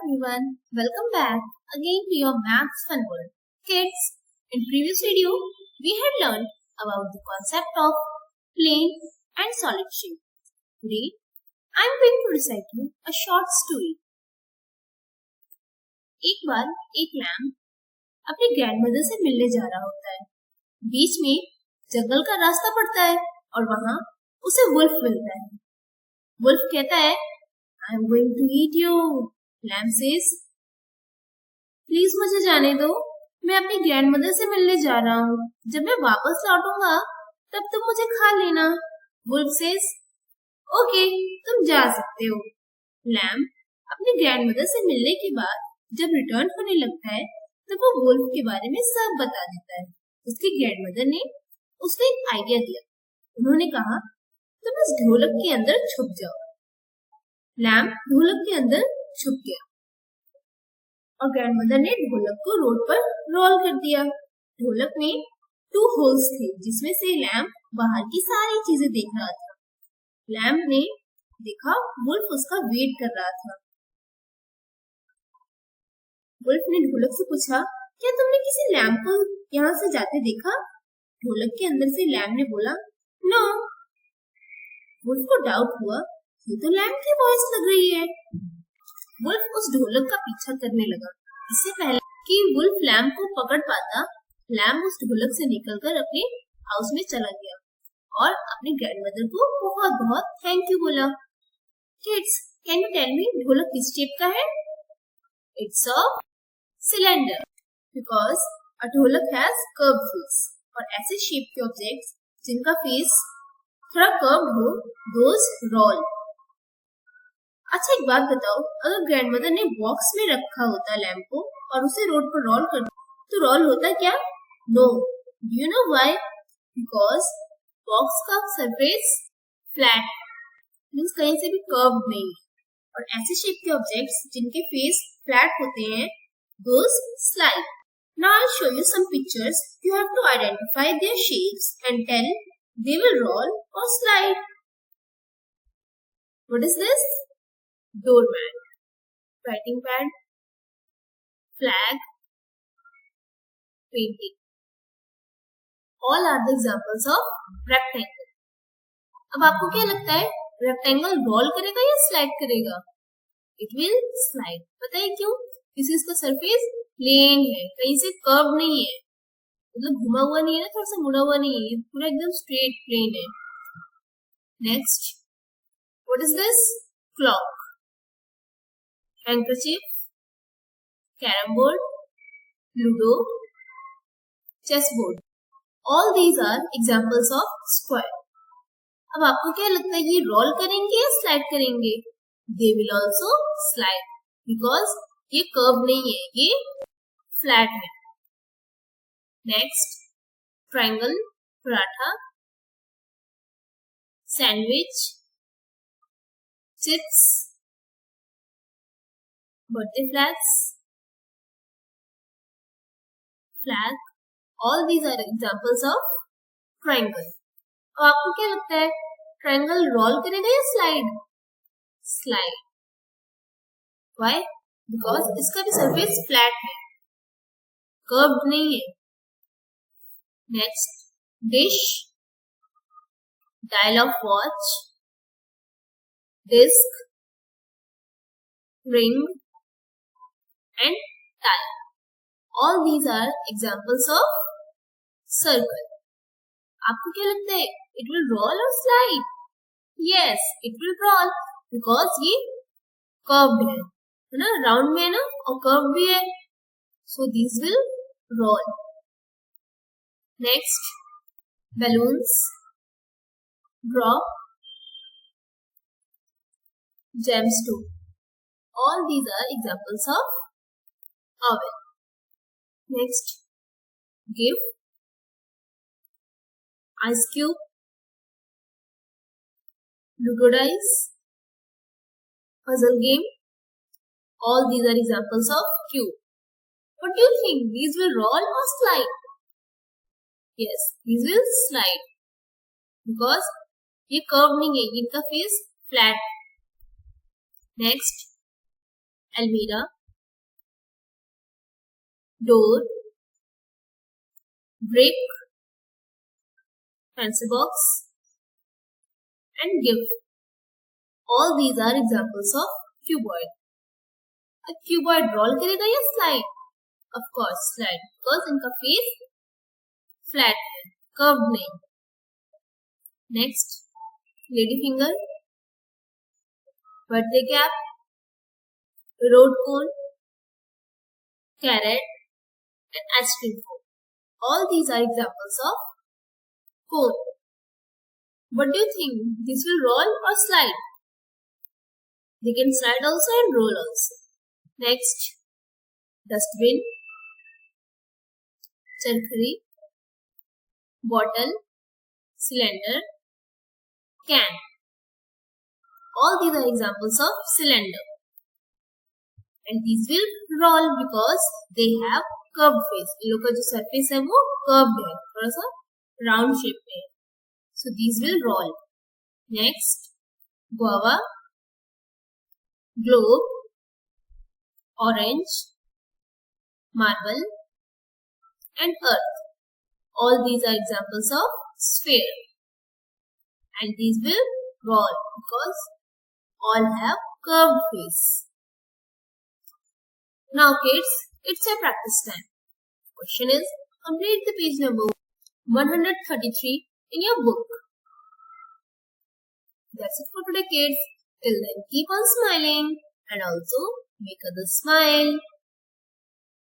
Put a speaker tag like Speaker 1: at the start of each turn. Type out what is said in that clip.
Speaker 1: everyone, welcome back again to your Maths Fun World. Kids, in previous video, we had learned about the concept of plane and solid shape. Today, I am going to recite you a short story. एक बार एक lamb अपनी grandmother से मिलने जा रहा होता है। बीच में जंगल का रास्ता पड़ता है और वहाँ उसे वुल्फ मिलता है। वुल्फ कहता है, I am going to eat you. Lamb says, please मुझे जाने दो, मैं अपनी ग्रैंडमदर से मिलने जा रहा हूँ। जब मैं वापस लौटूंगा तब तुम मुझे खा लेना। वुल्फ सेज, ओके, तुम जा सकते हो। लैम अपनी ग्रैंडमदर से मिलने के बाद जब रिटर्न होने लगता है तब वो वुल्फ के बारे में सब बता देता है। उसकी ग्रैंडमदर ने उसको एक आइडिया दिया। उन्होंने कहा, तुम इस ढोलक के अंदर छुप जाओ। लैम ढोलक के अंदर छुप गया और ग्रैंडमदर ने ढोलक को रोड पर रोल कर दिया। ढोलक में 2 होल्स थे जिसमें से लैम बाहर की सारी चीजें देख रहा था। लैम ने देखा वुल्फ उसका वेट कर रहा था। वुल्फ ने ढोलक से पूछा, क्या तुमने किसी लैम को यहाँ से जाते देखा? ढोलक के अंदर से लैम ने बोला, नो। वुल्फ को डाउट हुआ, ये तो लैम की वॉइस लग रही है। वुल्फ उस ढोलक का पीछा करने लगा। इससे पहले कि वुल्फ लैम को पकड़ पाता, लैम उस ढोलक से निकलकर अपने हाउस में चला गया और अपनी ग्रैंडमदर को बहुत बहुत थैंक यू बोला। Kids, can you tell me ढोलक किस शेप का है? It's a cylinder because a dholak has curve face. और ऐसे शेप के ऑब्जेक्ट्स जिनका फेस थोड़ा कर्व हो, दोज रोल। अच्छा, एक बात बताओ, अगर ग्रैंडमदर ने बॉक्स में रखा होता लैम्प को और उसे रोड पर रोल कर तो रोल होता क्या? No. Do you know why? Because box का सरफेस फ्लैट मींस कहीं से भी कर्व नहीं है। और ऐसे शेप के ऑब्जेक्ट्स जिनके फेस फ्लैट होते हैं, those slide. Now I show you some pictures. You have to identify their shapes and tell they will roll or slide. What is this? Doormat, writing pad, flag, painting. All are the examples of rectangle. अब आपको क्या लगता है, rectangle role करेगा या slide करेगा? It will slide. पता है क्यों? क्योंकि इसका सरफेस प्लेन है, कहीं से कर्व नहीं है, मतलब घुमा हुआ नहीं है ना, थोड़ा सा मुड़ा हुआ नहीं है, पूरा एकदम स्ट्रेट प्लेन है। Next, what is this? Clock, handkerchief, carrom board, ludo, chess board. All these are examples of square. अब आपको क्या लगता है, ये रोल करेंगे या स्लाइड करेंगे? They will also slide because ये कर्व नहीं है, ये फ्लैट है। Next, triangle, paratha, sandwich, chips, birthday flags, flag. All these are examples of triangle. अब आपको क्या लगता है, ट्रायंगल रोल करेगा या स्लाइड? स्लाइड। व्हाई? बिकॉज इसका भी सरफेस फ्लैट है, कर्व्ड नहीं है। Next, dish, dial of watch, disc, ring, and tile. All these are examples of circle. आपको क्या लगता है, it will roll or slide? Yes, it will roll because ये curved है ना, round में है ना, और curved भी है, so these will roll. Next, balloons, drop, gemstone. All these are examples of oven. Next, give, ice cube, Ludo dice, puzzle game. All these are examples of cube. What do you think? These will roll or slide? Yes, these will slide because ये curve नहीं है, इनका face flat. Next, almirah, door, brick, pencil box, and gift. All these are examples of cuboid. A cuboid roll करेगा या slide? Of course slide, because इनका face flat है, curved नहीं. Next, lady finger, birthday cap, road cone, carrot, and ice cream cone. All these are examples of cone. What do you think? This will roll or slide? They can slide also and roll also. Next, dustbin, charkhari, bottle, cylinder, can. All these are examples of cylinder. And these will roll because they have curved face. इन लोग का जो surface है वो curved है, थोड़ा सा round shape में. So these will roll. Next, guava, globe, orange, marble, and earth. All these are examples of sphere. And these will roll because all have curved face. Now kids, it's your practice time. Question is, complete the page number 133 in your book. That's it for today kids. Till then, keep on smiling and also make others smile.